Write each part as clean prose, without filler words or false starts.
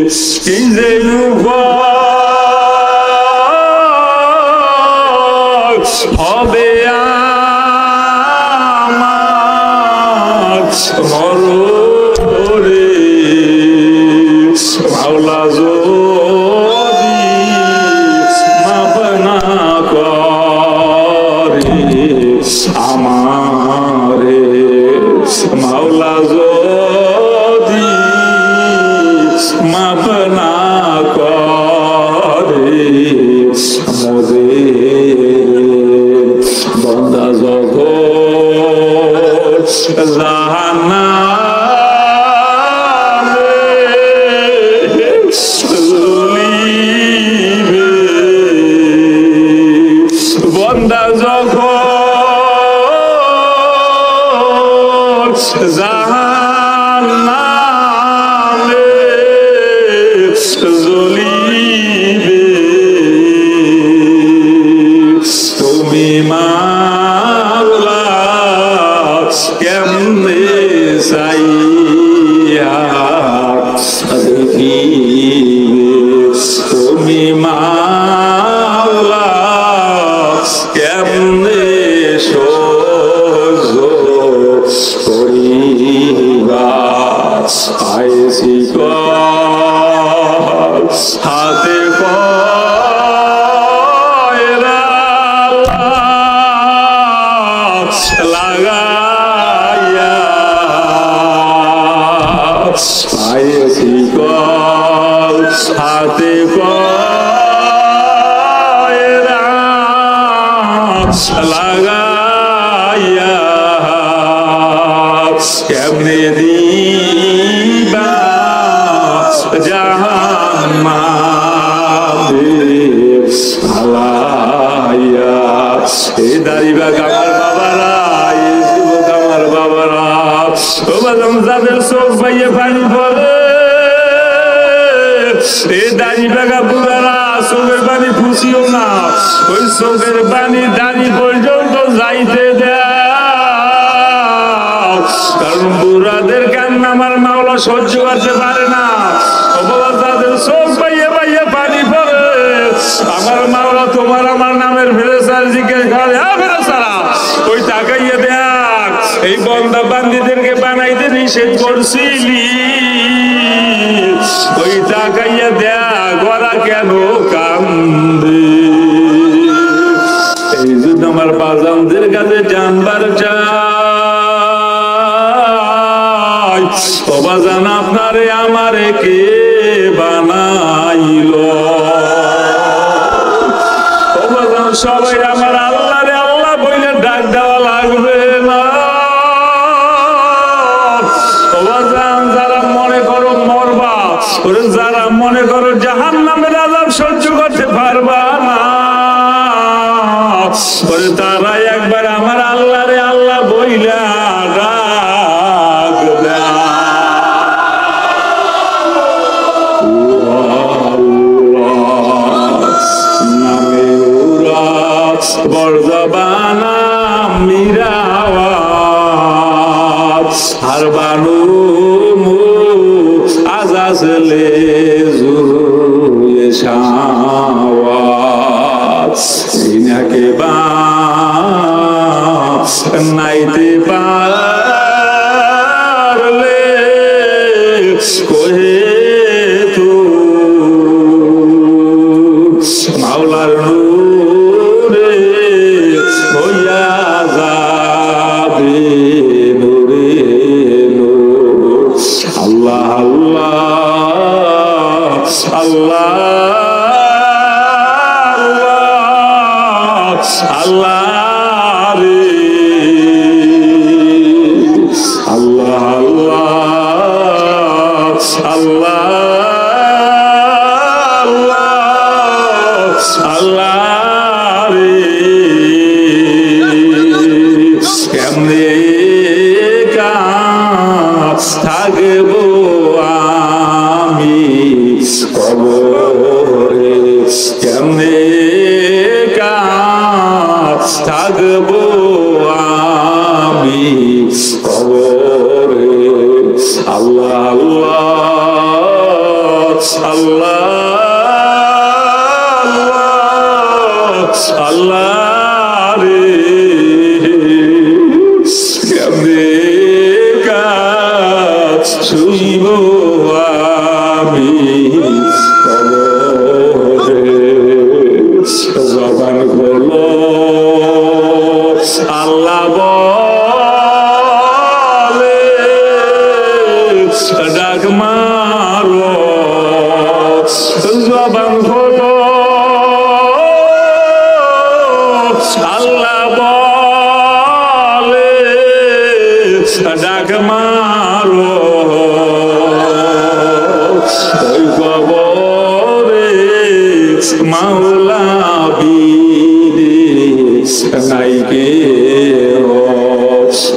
কি যে হবে আমার মররে মাওলা যদি মাফ না করে আমারে মাওলা যদি মাফ না করে মোরে বন্দা জগৎ জাহান্নামে ঝুলিবে বন্দা জগৎ জাহান্নামে ঝুলিবে তুমি মাওলা কেমনে চাইয়া দেখিবে তুমি মাওলা কেমনে সহ্য করিবা আইসি হাতে লাগাইয়া আইসি হাতে লাগাইয়া কেমনে দিবা জাহান্নামে ফালাইয়া এই দাড়িবা আমার বাবারা এই যুবক আমার বাবারা ও বাজাম যাদের চোখ পাইয়ে পানি পড়ে এই দাড়িবা বুড়ারা চোখের পানি ফুসিও না ওই চোখের পানি দাড়ি পর্যন্ত যাইতে দাও কারণ বুড়াদের কান্না আমার মাওলা সহ্য করতে পারে না ও বাবা যাদের চোখ পাইয়ে পাইয়ে পানি পড়ে আমার মাওলা তোমার আমার নামের ফেরেশতার জিজ্ঞেস করে হ্যাঁ ফেরেশতারা ওই তাকাইয়ে দেখ এই বন্দা বান্দীদেরকে বানাইতে নিষেধ করছিলি ওই তাকাইয়ে দেখ ওরা কেন কান্দে এই জন্য আমার বাজানদের কাছে জানবার চাই ও বাজান আপনারে আমারে কে বানাইল ও বাজান সবাই আমার আল্লাহ রে আল্লাহ বইলে ডাক দেওয়া লাগবে না ও বাজান যারা মনে করো মরবা ওরে যারা মনে করো জাহান্নামের আযাব সহ্য করতে পারবা না ওরে তারা একবার আমার আল্লাহ রে আল্লাহ বইলা ডাক দেয় নামে উরা বরজবানা মিরাওয়াত আর বানু আজাজলে জুয়ে শাওয়াত সিনাকে বা নাইতে পারলে কোহে তু মাওলার নূরে হইয়া যাবে নূরে নূর আল্লাহ আল্লাহ আল্লাহ আল্লাহ রে আল্লাহ আল্লাহ আল্লাহ আল্লাহ রে কেমনে কাজ থাকবো আমি কবরে কেমনে কাজ থাকবো আমি কবরে আল্লাহ আল্লাহ রে কেমনে কাজ শুইব আমি জবান খোলো আল্লাহ বলে ডাক মারো জবান খোলো আল্লাহ বলে ডাক মারো ওই কবরে মাওলা বিরে নাই কে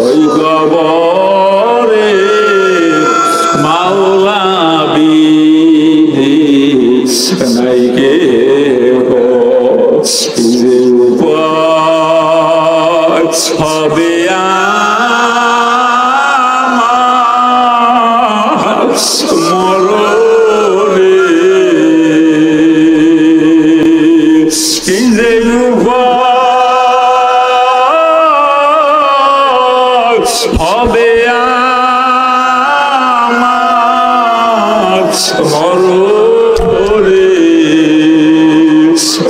ওই কবরে মাওলা বিরে নাই কে হবে মরণে কি যে হবে আমার মরণে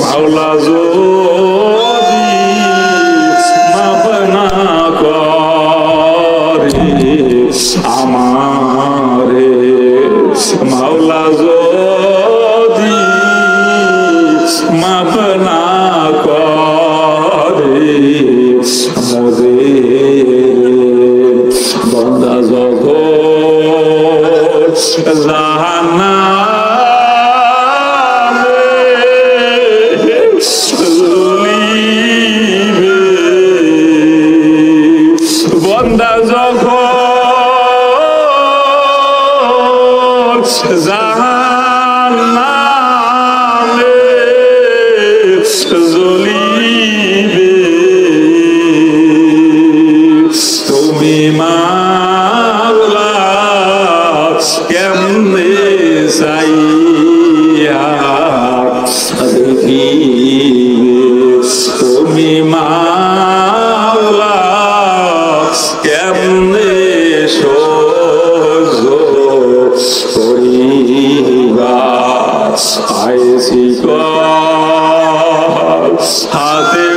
মাওলা আমারে মাওলা যদি মাফ না করে মোদের বন্দা জগৎ জাহান্নামে ঝুলিবে বন্দা জগৎ জাহান্নামে জ্বলিবে তুমি মাওলা কেমনে চাইয়া দেখিবে তুমি মাওলা কেমনে সহ্য করিবা আইসি হাতে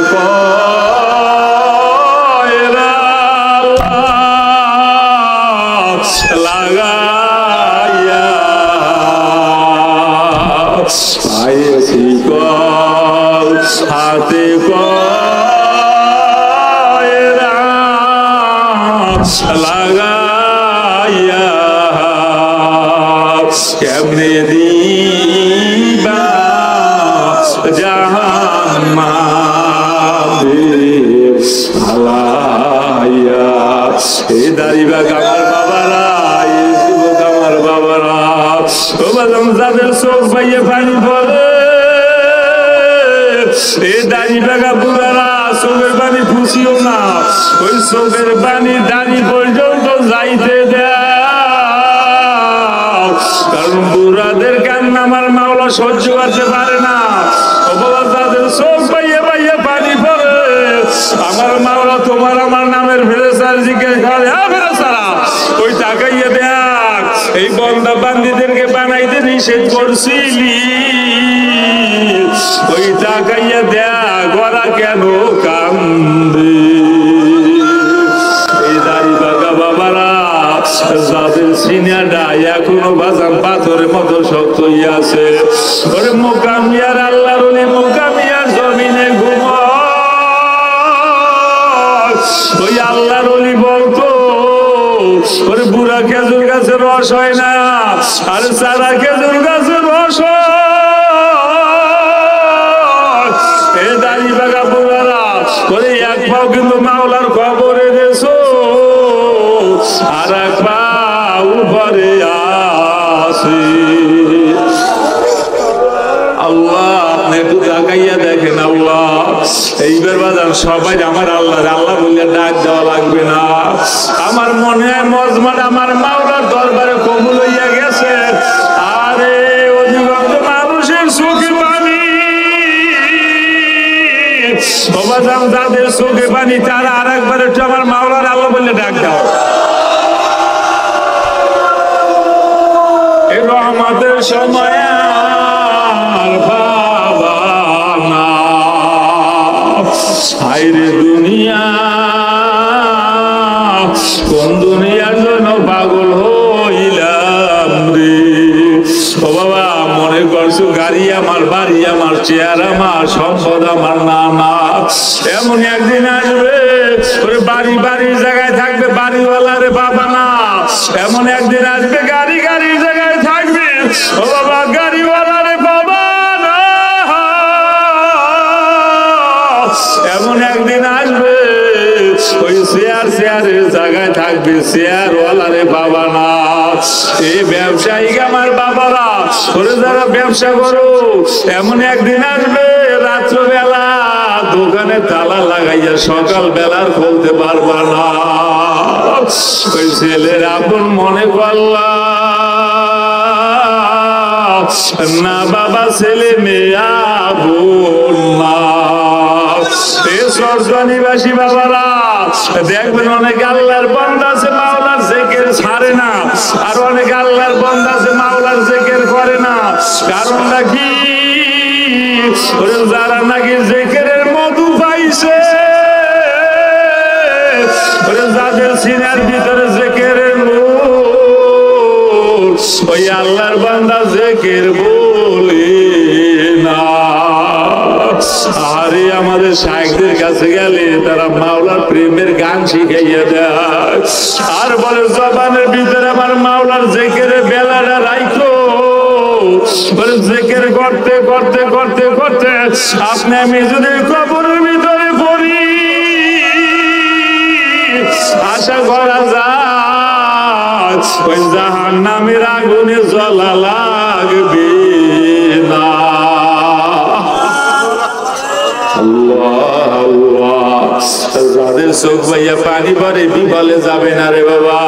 লাগাইয়া আইসি হাতে লাগাইয়া কেমনে দিবা জাহান্নামে আলাইয়া এই দাড়িবা আমার বাবারা এই যুবক আমার বাবারা ও বাজান যাদের চোখ বাইয়ে পানি পড়ে এই দাড়ি বাগা বুড়ারা চোখের পানি খুশিও না ওই চোখের পানি দাড়ি পর্যন্ত যাইতে দেয় কারণ বুড়াদের কান্না আমার মাওলা সহ্য করতে পারে না যাদের চোখ বাইয়ে বাইয়ে পানি পড়ে আমার মাওলা তোমার আমার নামের ফেরেশতার জিজ্ঞেস করে হ্যাঁ ফেরেশতারা ওই তাকাইয়ে দেখ এই বন্দা বান্দীদেরকে বানাইতে নিষেধ করছিলি ওই তাকাইয়ে দেখ ওরা কেন কান্দে এই দাড়ি বাগা বাবারা যাদের সিনাটা এখনো বাজান পাথরের মতো শক্ত হয়ে আছে ওরে মোকামিয়ার আল্লাহর ওলি মোকামিয়ার জমিনে ঘুমায় ওই আল্লাহর ওলি বলতো ওরে বুড়া খেজুর গাছের রস হয় না আর সারা খেজুর গাছের রস এ দাড়ি বাগা বুড়ারা ওরে এক পাও কিন্তু মাওলার খবরে দেছো আর এক পাও উপরে আসে আল্লাহ আপনি একটু তাকাইয়া দেখেন আল্লাহ এইবার বাজার সবাই আমার আল্লাহ আল্লাহ বললে ডাক দেওয়া লাগবে না আমার মনে হয় মজমান আমার মাওলার দরবারে কবুল হইয়া গেছে আরে আমাদের সময় আর বাবা না। হায়রে দুনিয়া, কোন দুনিয়ার জন্য পাগল হইলাম রে। ও বাবা, মনে করছো গাড়ি আমার, বাড়ি আমার, চেয়ার আমার, সম্পদ আমার, না না, এমন একদিন আসবে ওরে বাড়ি বাড়ির জায়গায় থাকবে বাড়িওয়ালা রে বাবা না। এমন একদিন আসবে গাড়ি গাড়ির জায়গায় থাকবে ও বাবা গাড়িওয়ালা রে বাবা না। এমন একদিন আসবে ওই চেয়ার চেয়ারের জায়গায় থাকবে চেয়ারওয়ালা রে বাবা না। এই ব্যবসায়িক আমার বাবারা, ওরে যারা ব্যবসা করো, এমন একদিন আসবে রাত্রবেলা দোকানে তালা লাগাইয়া সকাল বেলার বলতে পারবা না। ওই ছেলের আপন মনে করলা না, বাবা ছেলে মেয়া বোন না। সরজনীবাসী বাবারা দেখবেন, অনেক আল্লাহর বান্দা আছে মাওলার জিকির ছাড়ে না, আর অনেক আল্লাহর বান্দা আছে মাওলার জিকির করে না। কারণটা কি? যারা নাকি জিকিরের মধু পাইছে, যাদের সিনার ভিতরে জিকিরের নূর, ওই আল্লাহর বান্দা জিকির বলে না। আরে আমাদের শাইখদের কাছে গেলে তারা মাওলার প্রেমের গান শিখাইয়া দেয়, আর বলে জবানের ভিতরে আমার মাওলার জিকিরের বেলাটা রাইখো। বলে জিকির করতে করতে করতে করতে আপনি আমি যদি কবরের ভিতরে পড়ি, আশা করা যায় ওই জাহান্নামের আগুনে জ্বলা লাগবে না। যাদের চোখ ভাইয়া পানি পরে বিফলে যাবে না রে বাবা।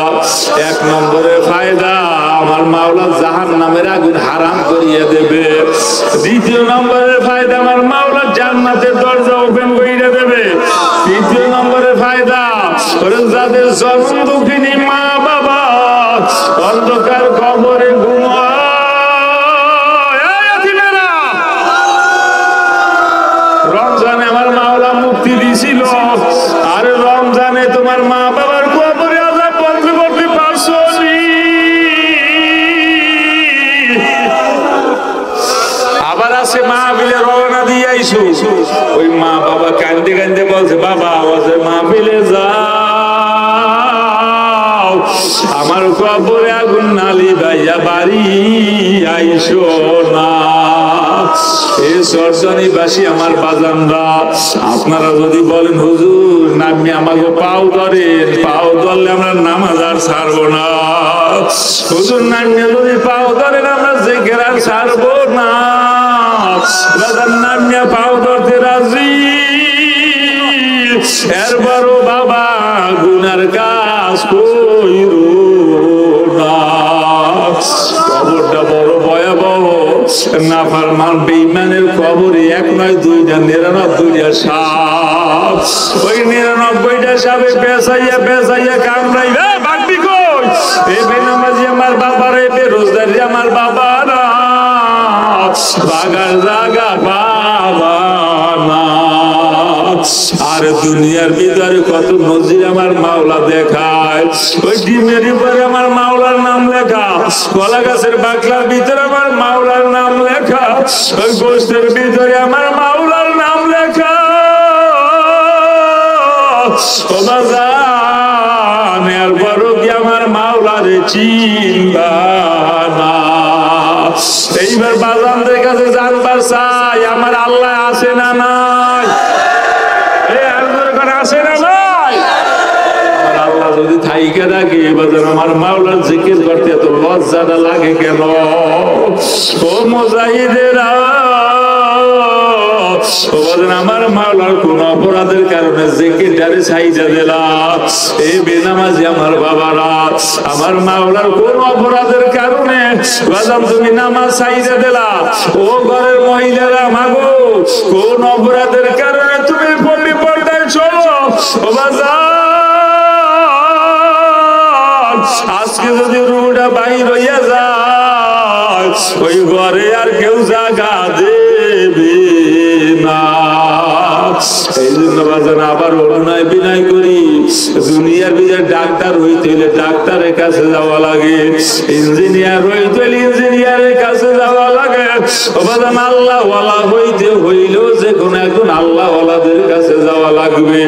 এক নম্বরে ফায়দা, আমার মাওলা জাহান্নামের আগুন হারাম করিয়ে দেবে। দ্বিতীয় নম্বরের ফায়দা, আমার মাওলা জান্নাতের দরজা ওপেন করিয়ে দেবে। তৃতীয় নম্বরের ফায়দা, যাদের জন্ম দুঃখিনী মা বাবা অন্ধকার কবরে ঘুমায়, রমজানে আমার মাওলা মুক্তি দিছিল, আর রমজানে তোমার মা বাবার কবরে আযাব বন্ধ করতে পারছো নি। আবার আছে মাহফিলে রওনা দিয়ে আইছো, ওই মা বাবা কান্দে কান্দে বলছে, বাবা আওয়াজে মাহফিলে যাও, আমার কবরে আগুন নালি ভাইয়া বাড়ি আইসো না। এই সরজনীবাসী আমার বাজানরা, আপনারা যদি বলেন হুজুর নামি আমাকে পাও ধরেন, পাও ধরলে আমরা নামাজ আর ছাড়বো না। হুজুর নামি যদি পাও ধরেন আমরা জিকির আর ছাড়বো না। দাদার নামিয়া পাও ধরতে রাজি, এরপরও বাবা গুনার কাজ কইরো না। কবরটা বড় ভয়াবহ, নাফরমান বেঈমানের কবরে এক নয় দুইটা 99টা সাপ। ওই 99টা সাপে পেঁচাইয়া পেঁচাইয়া কামড়াইবে, ভাগবি কই? এ বেনামাজি আমার বাবারে, বেরোজগারি আমার বাবারা, বাগার জাগা বাবা না। আর দুনিয়ার ভিতরে কত মসজিদ আমার মাওলা দেখায়, ওই ডিমের উপরে আমার মাওলার নাম লেখা, কলা গাছের বাকলার ভিতরে আমার মাওলার নাম লেখা, ওই গোষ্ঠের ভিতরে আমার মাওলার নাম লেখা। এরপরও কি আমার মাওলারে চিনবা না? এইবার বাজানদের কাছে জানবার চাই, আমার আল্লাহ আছে না নাই? আছে না নাই? আমার আল্লাহ যদি থাইকে থাকে, বাজার আমার মাওলার জিকির করতে এত লজ্জাটা লাগে কেন? ও মুজাহিদেরা, আমার মাওলার কোন অপরাধের কারণে জিকিরটারে ছাইড়া দিলাম। এই বেনামাজি আমার বাবারা, আমার মাওলার কোন অপরাধের কারণে বাজান তুমি নামাজ ছাইড়া দিলা? ও ঘরের মহিলারা, মাগো কোন অপরাধের কারণে তুমি পল্লী পর্দায় চলো? ও বাজান, আজকে যদি রুটা বাইর হইয়া যায়, ওই ঘরে আর কেউ জায়গা দেবে না। এই জন্য বাজান আবার অনুনয় বিনয় করি, দুনিয়ার ভিতরে ডাক্তার হইতে হইলে ডাক্তারের কাছে যাওয়া লাগে, ইঞ্জিনিয়ার হইতে হইলে ইঞ্জিনিয়ারের কাছে যাওয়া লাগে। বাজান আল্লাহ ওয়ালা হইতে হইলেও যে কোনো একজন আল্লাহ ওয়ালাদের কাছে যাওয়া লাগবে।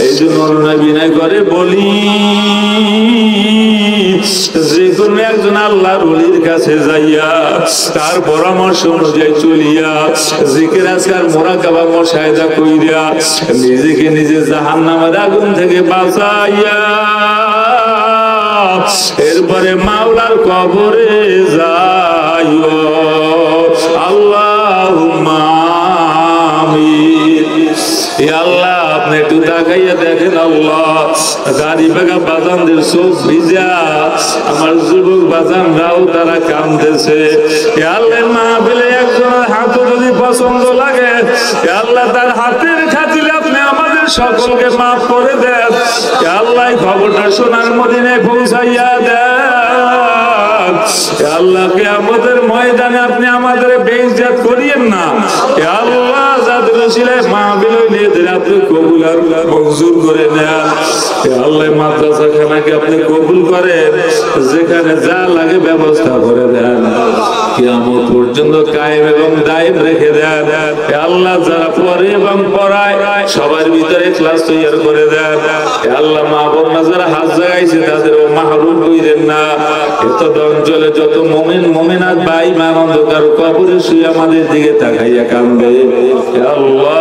এই জন্য অনুনয় বিনয় করে বলি, যে কোনো একজন আল্লাহর ওলির কাছে যাইয়া তার পরামর্শ অনুযায়ী চলিয়া জিকির আজকার মুরাকাবা মুশাহিদা কইরা নিজেকে নিজে জাহান্নামের আগুন থেকে বাঁচাইয়া এরপরে মাওলার কবরে যাইও। আল্লাহুম্মা আমিন। ইয়া আল্লাহ, আপনি একটু তাকাইয়া দেখেন আল্লাহ, দাড়ি বাঁকা বাজানদের চোখ ভিজা, আমার যুবক বাজানরাও তারা কাঁদতেছে। ইয়া আল্লাহ, মাহফিলে একজনের হাত যদি পছন্দ লাগে, ইয়া আল্লাহ তার হাতের খাতিরে আপনি আমাদের সকলকে মাফ করে দেন। ইয়া আল্লাহ, খবরটা সোনার মদিনায় পৌঁছাইয়া দেন। ইয়া আল্লাহ, কিয়ামতের ময়দানে আপনি আমাদের বেইজ্জত করিয়েন না। ইয়া আল্লাহ, যাদের ওসিলায় মাহফিল হইলে আপনি কবুল আর মঞ্জুর করে নেন। ইয়া আল্লাহ, মাদ্রাসাখানাকে আপনি কবুল করেন, যেখানে যা লাগে ব্যবস্থা করে দেন, কিয়ামত পর্যন্ত কায়েম এবং দায়েম রেখে দেন। ইয়া আল্লাহ, যারা পড়ে এবং পড়ায় সবার ভিতরে ইখলাস তৈরি করে দেন। ইয়া আল্লাহ, মা বোনরা যারা হাত জাগাইছে তাদেরও মাহরুম কইরেন না। এত অঞ্চলে যত মুমিন মুমিনাত ভাই মান অন্ধকার কবরে শুয়ে আমাদের দিকে তাকাইয়া কাঁদবে, ইয়া আল্লাহ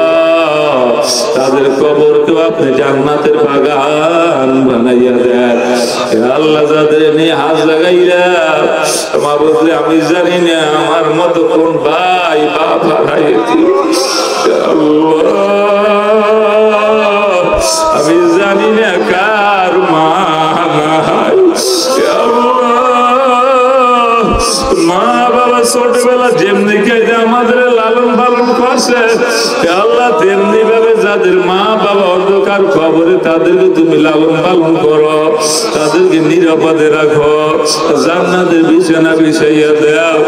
তাদের কবরকেও আপনি জান্নাতের বাগান বানাইয়া দেন। ইয়া আল্লাহ, যাদের নিয়ে হাত লাগাইয়া মাহবুব, আমি জানি না আমার মতো কোন ভাই বাপ হারাইছি, আমি জানি না কার মা নাই। মা বাবা ছোটবেলা যেমনি খেয়ে আমাদের লালন পালন করছে, আল্লাহ তেমনি ভাবে যাদের মা বাবা অন্ধকার খবরে তাদেরকে তুমি লালন পালন করো, তাদেরকে নিরাপদে রাখো, জান্নাতের বিছানা বিছাইয়া দাও।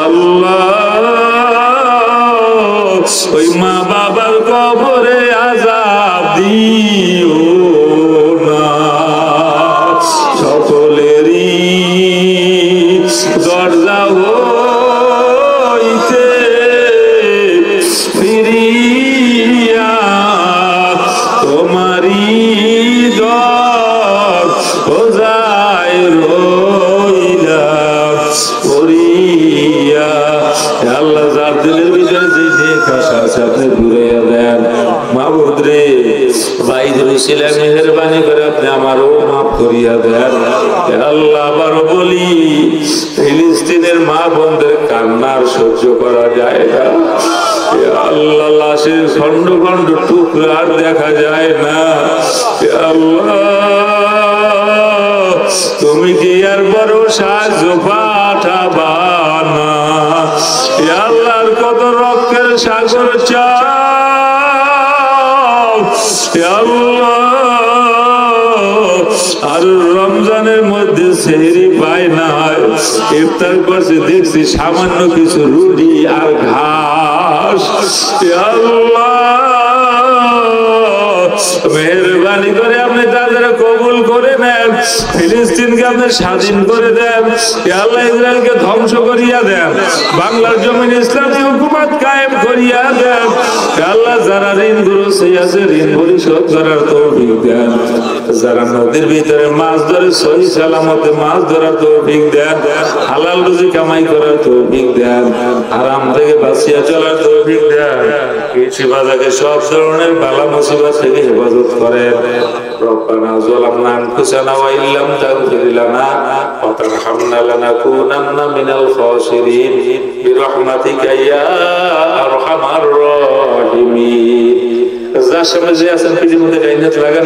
আল্লাহ, ওই মা বাবার কবরে আযাব দিও না। সকলেরই দরজা হইতে ফিরিয়া তোমারি দরজায় রইলাম করিয়া। আল্লাহ, যার দিলের ভিতরে যে নেকাশা আছে আপনি ঘুরাইয়া দেন। মাহবুব রে, ভাইদের উসিলায় মেহেরবানি করে আপনি আমারও মাফ করিয়া দেন। আল্লাহ, আবারও বলি, ফিলিস্তিনের মা বোনদের কান্নার সহ্য করা যায় না। আল্লাহ, লাশের খন্ড খন্ড টুকরা আর দেখা যায় না। আল্লাহ, তুমি কি আর বড় সাহায্য পাঠাবা না? আল্লাহর কত রক্তের সাগর চাও আল্লাহ। আর রমজানের মধ্যে সেহরি পায় না, ইফতার করছে দেখছি সামান্য কিছু রুটি আর ঘাস। আল্লাহ, মেহেরবানি করে আপনি তাদের কবুল করে নেন, ফিলিস্তিনকে আপনি স্বাধীন করে দেন। আল্লাহ, ইসরায়েলকে ধ্বংস করিয়া দেন, বাংলার জমিন ইসলামী হুকুমত কায়েম করিয়া দেন। আল্লাহ, যারা ঋণগ্রস্ত আছে ঋণ পরিশোধ করার তৌফিক দেন। যারা নদীর ভিতরে মাছ ধরে সহি সালামতে মাছ ধরার তৌফিক দেন। হালাল রুজি কামাই করার তৌফিক দেন। আরাম থেকে বাঁচিয়া চলার তৌফিক দেন। কৃষি বাজাকে সব ধরনের বালা মুসিবত থেকে হেফাজত করেন। রব্বানা যালামনা আনফুসানা ওয়া ইল্লাম তাগফির লানা ওয়া তারহামনা লানাকুনান্না মিনাল খাসিরিন বিরহমাতিকা ইয়া আরহামার রাহিমিন। যার সামনে যে আছেন পৃথিবীর মধ্যে কাইনাত লাগান।